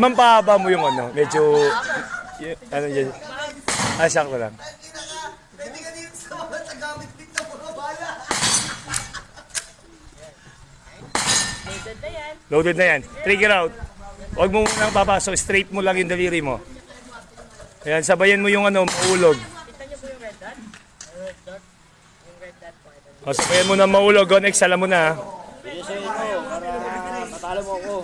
Mampahaba mo yung ano, medyo, ano yan. Sakto lang. Pwede ka din sa gamit dito mga bala. Loaded na yan. Loaded na yan. Trigger out. Huwag mo munang papasok. Straight mo lang yung daliri mo. Ayan, sabayan mo yung ano, maulog. Kita niyo po yung red dot? Red dot? Yung red dot po. Ito. O, sabayan mo na maulog. Go next, alam mo na. Sige sa inyo, para matalo mo ako.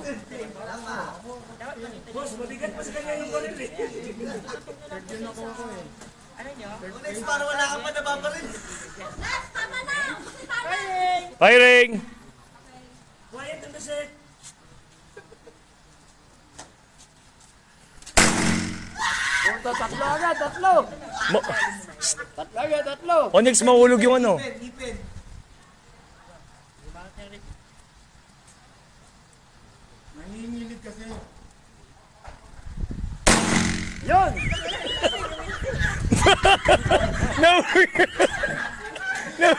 Ano nyo? Next, para wala ka pa nababaril. Firing! Quiet ang kasi. Punta, tatlo agad, tatlo! Mo- Tatlo agad, tatlo! O next, maulog yung ano. Ipin. Nangingilit kasi. Yun! No! No!